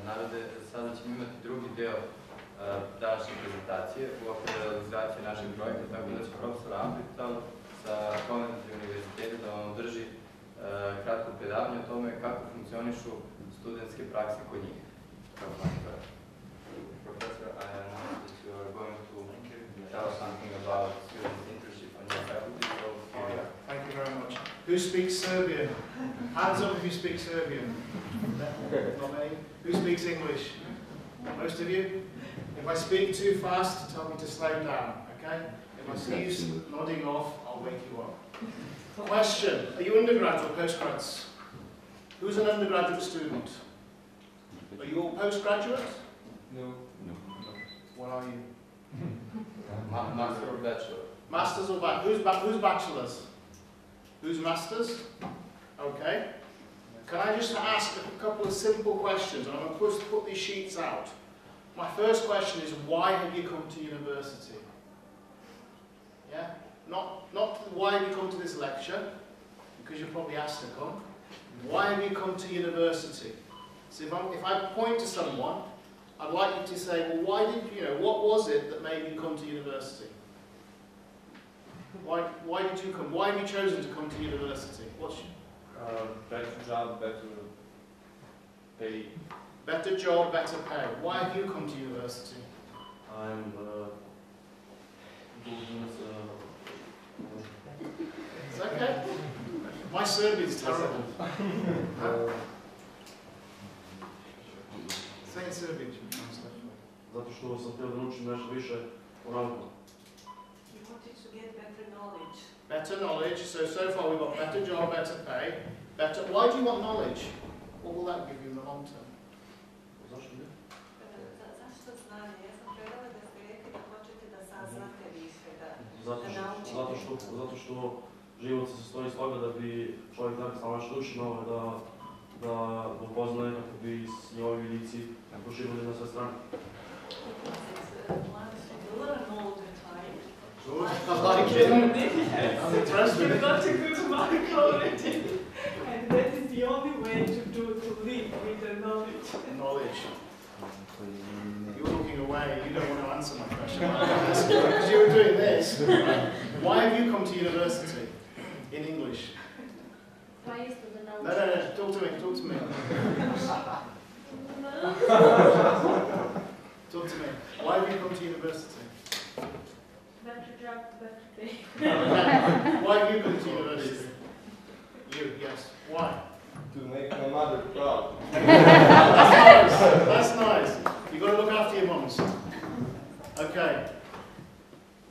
Narode, sada ćemo imati drugi deo današnje prezentacije u okviru realizacije našeg projekta, tako da će profesor Amritpal sa Coventry univerziteta da vam drži kratko predavanje o tome kako funkcionišu studentske prakse kod njih. Professor, I know that you are going to tell us something about student internship on your faculty, so here we are. Thank you very much. Who speaks Serbian? Hands up if you speak Serbian. Not many. Who speaks English? Most of you? If I speak too fast, tell me to slow down, okay? If I see you nodding off, I'll wake you up. Question, are you undergrads or postgrads? Who's an undergraduate student? Are you all postgraduates? No. What are you? Master or bachelor? Masters or bachelors? Who's bachelors? Who's masters? Okay. Can I just ask a couple of simple questions? And I'm going to put these sheets out. My first question is, why have you come to university? Yeah? Not why have you come to this lecture, because you're probably asked to come. Why have you come to university? So if I point to someone, I'd like you to say, well, why did what was it that made you come to university? Why did you come? Why have you chosen to come to university? Better job, better pay. Better job, better pay. Why have you come to university? I'm It's okay. My Serbian's terrible. Say in Serbian. Zato što sam htio da naučim nešto više o nauku. You wanted to get better knowledge. Better knowledge. So far we've got better job, better pay. Better. Why do you want knowledge? What will that give you in the long term? Zašto ne? Zašto znanje? Ja sam predala da ste rekli da hoćete da saznate više, da naučite. Zato što život se sastoji iz toga da bi čovjek stalno nešto učio novo, da upoznaje kako bi s njegovi vidici proširili na sve strane. I like it. I'm impressed with it. You've got a good mark already. And that is the only way to live with the knowledge. Knowledge. You're looking away. You don't want to answer my question. Because you were doing this. Why have you come to university? In English. Why is the knowledge? No. Talk to me. Talk to me. Talk to me. Why have you come to university? Better job, better pay. Why have you come to university? You, yes. Why? To make my mother proud. That's nice. You've got to look after your mums. Okay.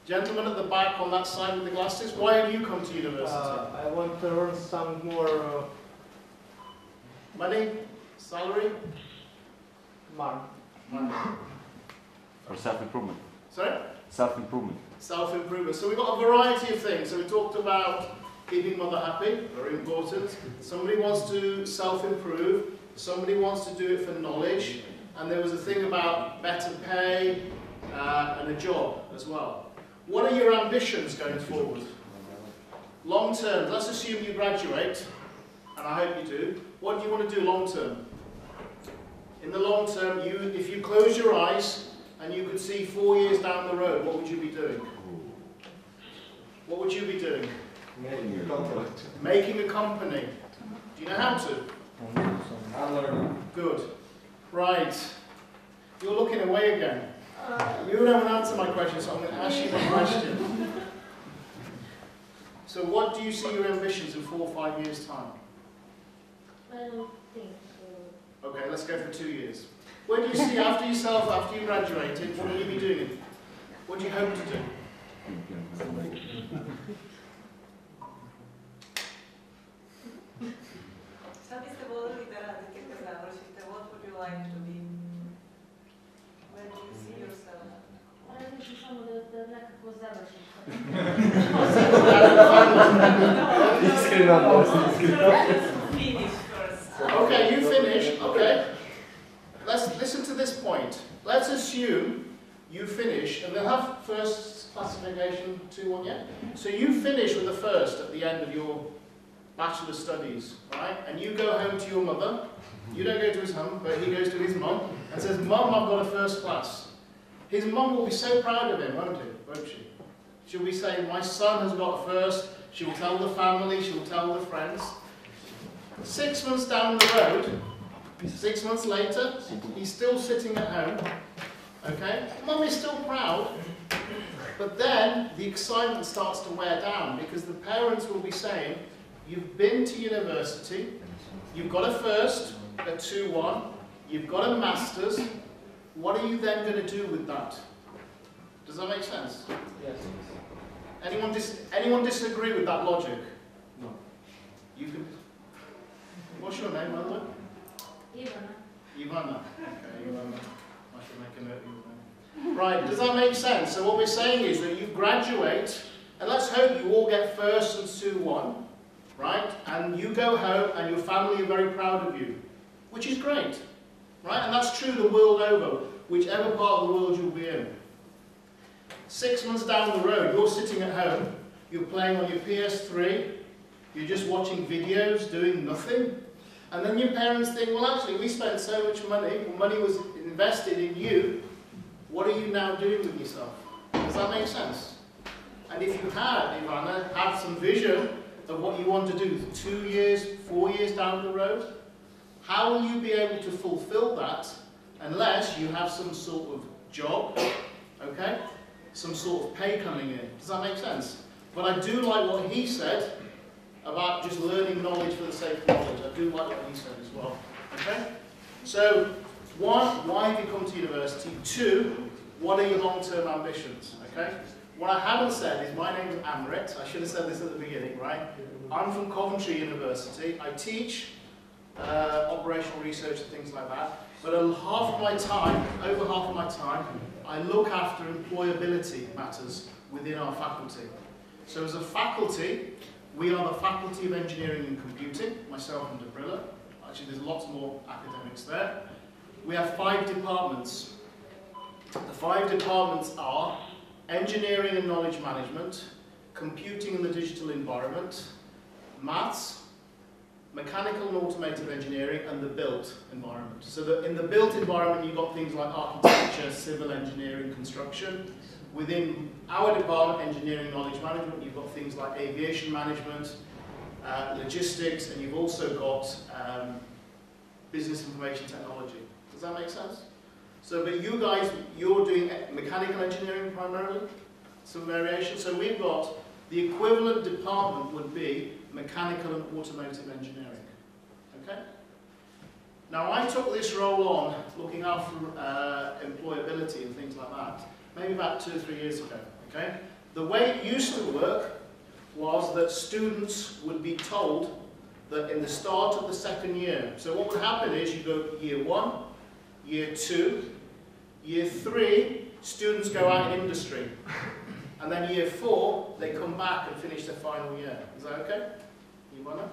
Gentleman at the back on that side with the glasses, why have you come to university? I want to earn some more Money? Salary? money. Or self-improvement. Sorry? Self-improvement. Self-improvement. So we've got a variety of things. So we talked about keeping mother happy, very important. Somebody wants to self-improve. Somebody wants to do it for knowledge. And there was a thing about better pay and a job as well. What are your ambitions going forward? Long term, let's assume you graduate, and I hope you do. What do you want to do long term? In the long term, if you close your eyes and you could see 4 years down the road, what would you be doing? What would you be doing? Making a company. Making a company. Do you know how to? I'm learning. Good. Right. You're looking away again. You don't answer my question, so I'm going to ask you my question. So what do you see your ambitions in 4 or 5 years' time? I don't think so. Okay, let's go for 2 years. Where do you see after you graduated, what will you be doing? What do you hope to do? Šta biste voljeli da radite kad završite? What would you like to be? Where do you see yourself? Ja mislim samo da nekako završim. Finish first. Okay, you finish. Okay. Let's listen to this point. Let's assume you finish, and they'll have first classification 2-1 yet. So you finish with a first at the end of your bachelor studies, right? And you go home to your mother. You don't go to his home, but he goes to his mum and says, "Mum, I've got a first class." His mum will be so proud of him, won't she? She'll be saying, "My son has got a first." She will tell the family, she will tell the friends. 6 months down the road, 6 months later, he's still sitting at home. Okay? Mum is still proud, but then the excitement starts to wear down because the parents will be saying, "You've been to university, you've got a first, a 2-1, you've got a master's, what are you then going to do with that?" Does that make sense? Yes. Anyone disagree with that logic? No. You can. What's your name, by the way? Ivana. Ivana. Okay, Ivana. I should make a note of your name. Right, does that make sense? So what we're saying is that you graduate, and let's hope you all get first and 2-1, right? And you go home and your family are very proud of you, which is great, right? And that's true the world over, whichever part of the world you'll be in. 6 months down the road, you're sitting at home, you're playing on your PS3, you're just watching videos, doing nothing, and then your parents think, "Well, actually, we spent so much money, money was invested in you, what are you now doing with yourself?" Does that make sense? And if you had, Ivana, had some vision of what you want to do 2 years, 4 years down the road, how will you be able to fulfill that unless you have some sort of job, okay? Some sort of pay coming in. Does that make sense? But I do like what he said about just learning knowledge for the sake of knowledge. I do like what he said as well. Okay? So, one, why have you come to university? Two, what are your long-term ambitions? Okay? What I haven't said is my name is Amrit. I should have said this at the beginning, right? I'm from Coventry University. I teach operational research and things like that. But half of my time, over half of my time, I look after employability matters within our faculty. So as a faculty, we are the Faculty of Engineering and Computing, myself and Debrilla. Actually, there's lots more academics there. We have 5 departments. The 5 departments are Engineering and Knowledge Management, Computing in the Digital Environment, Maths, Mechanical and Automotive Engineering, and the Built Environment. So in the Built Environment, you've got things like architecture, civil engineering, construction. Within our department, Engineering and Knowledge Management, you've got things like aviation management, logistics, and you've also got business information technology. Does that make sense? So, but you guys, you're doing mechanical engineering primarily, some variation. So we've got the equivalent department would be mechanical and automotive engineering. Okay? Now I took this role on looking after employability and things like that, maybe about 2 or 3 years ago. Okay? The way it used to work was that students would be told that in the start of the second year, so what would happen is you go year 1, year 2, year 3, students go out in industry. And then year 4, they come back and finish their final year. Is that okay? You wanna?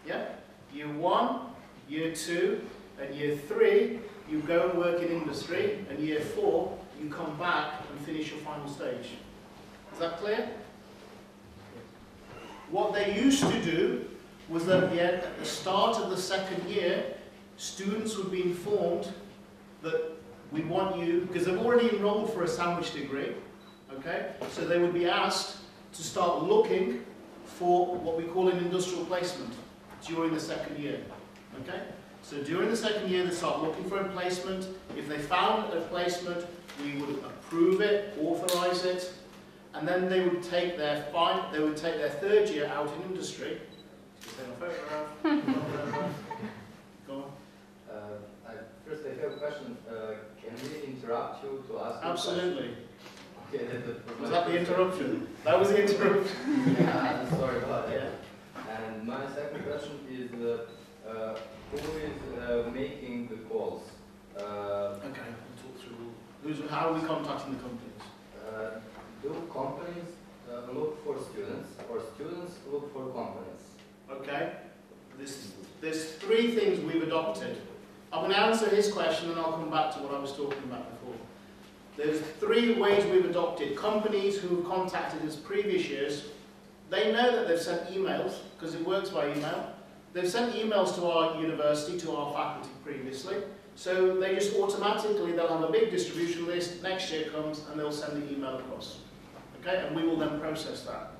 Yeah? Year 1, year 2, and year 3, you go and work in industry, and year 4, you come back and finish your final stage. Is that clear? What they used to do was that at the start of the second year, students would be informed that we want you, because they've already enrolled for a sandwich degree, okay? So they would be asked to start looking for what we call an industrial placement during the second year, okay? So during the second year, they start looking for a placement. If they found a placement, we would approve it, authorize it, and then they would take their third year out in industry. Go on. First, I have a question. Can we interrupt you to ask? Absolutely. Okay, was that the interruption? That was the interruption. Yeah, I'm sorry about that. Yeah. And my second question is, who is making the calls? Okay, we'll talk through. How are we contacting the companies? Do companies look for students, or students look for companies? Okay. There's 3 things we've adopted. I'm going to answer his question and I'll come back to what I was talking about before. There's 3 ways we've adopted. Companies who have contacted us previous years, they know that they've sent emails, because it works by email. They've sent emails to our university, to our faculty previously, so they just automatically, they'll have a big distribution list, next year comes, and they'll send the email across. Okay, and we will then process that.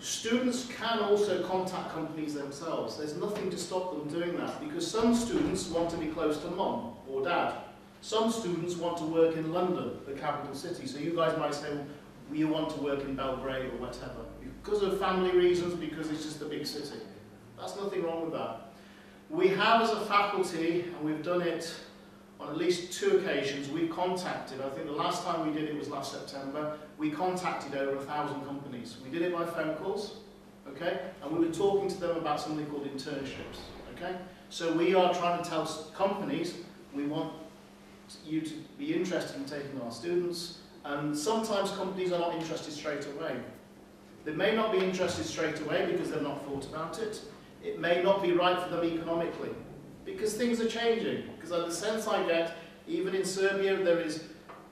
Students can also contact companies themselves. There's nothing to stop them doing that, because some students want to be close to mum or dad. Some students want to work in London, the capital city, so you guys might say, well, you want to work in Belgrade or whatever, because of family reasons, because it's just a big city. That's nothing wrong with that. We have as a faculty, and we've done it on at least 2 occasions, we've contacted, I think the last time we did it was last September, we contacted over 1,000 companies. We did it by phone calls, okay? And we were talking to them about something called internships, okay? So we are trying to tell companies, we want you to be interested in taking our students, and sometimes companies are not interested straight away. They may not be interested straight away because they've not thought about it. It may not be right for them economically, because things are changing. Because the sense I get, even in Serbia,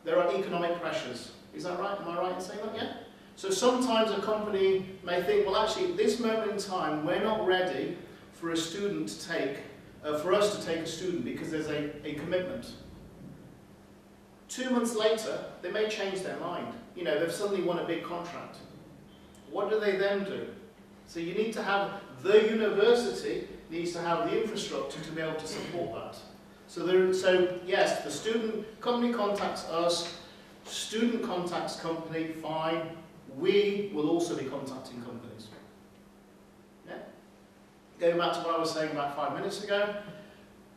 there are economic pressures. Is that right? Am I right in saying that? Yeah? So sometimes a company may think, well, actually, at this moment in time, we're not ready for a student to take, for us to take a student because there's a commitment. 2 months later, they may change their mind. You know, they've suddenly won a big contract. What do they then do? So you need to have, the university needs to have the infrastructure to be able to support that. So yes, the student company contacts us, student contacts company, fine. We will also be contacting companies. Yeah? Going back to what I was saying about 5 minutes ago,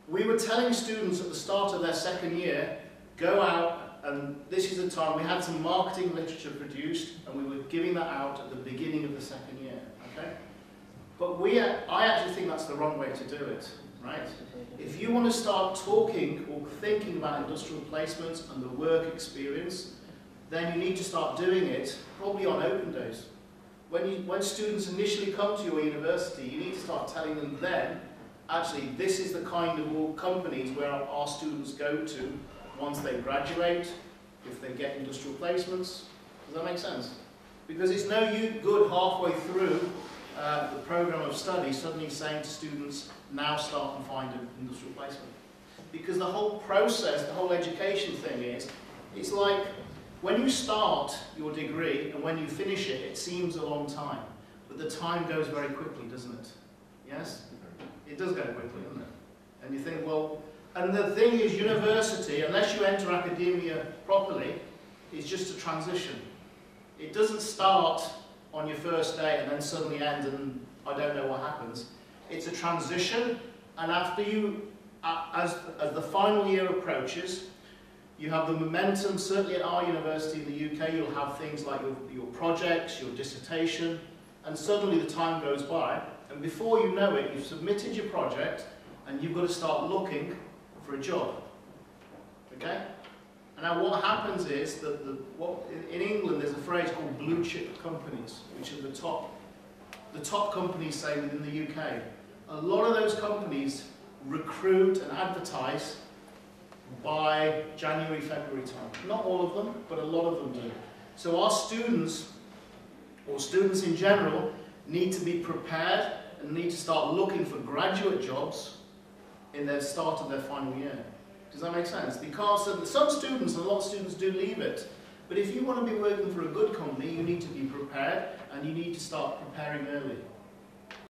we were telling students at the start of their second year, go out, and this is the time, we had some marketing literature produced, and we were giving that out at the beginning of the second year, okay? But I actually think that's the wrong way to do it, right? If you want to start talking or thinking about industrial placements and the work experience, then you need to start doing it probably on open days. When students initially come to your university, you need to start telling them then, actually, this is the kind of companies where our students go to once they graduate, if they get industrial placements. Does that make sense? Because it's no good halfway through the program of study suddenly saying to students, now start and find an industrial placement. Because the whole process, the whole education thing is, it's like when you start your degree and when you finish it, it seems a long time. But the time goes very quickly, doesn't it? Yes? It does go quickly, doesn't it? And you think, well, and the thing is, university, unless you enter academia properly, is just a transition. It doesn't start on your first day and then suddenly end and I don't know what happens. It's a transition, and after you, as the final year approaches, you have the momentum. Certainly at our university in the UK, you'll have things like your projects, your dissertation, and suddenly the time goes by, and before you know it, you've submitted your project, and you've got to start looking for a job. Okay? And now what happens is that in England there's a phrase called blue chip companies, which are the top companies, say, within the UK. A lot of those companies recruit and advertise by January, February time. Not all of them, but a lot of them do. So our students, or students in general, need to be prepared and need to start looking for graduate jobs in their start of their final year. Does that make sense? Because some students, and a lot of students do leave it, but if you want to be working for a good company, you need to be prepared and you need to start preparing early.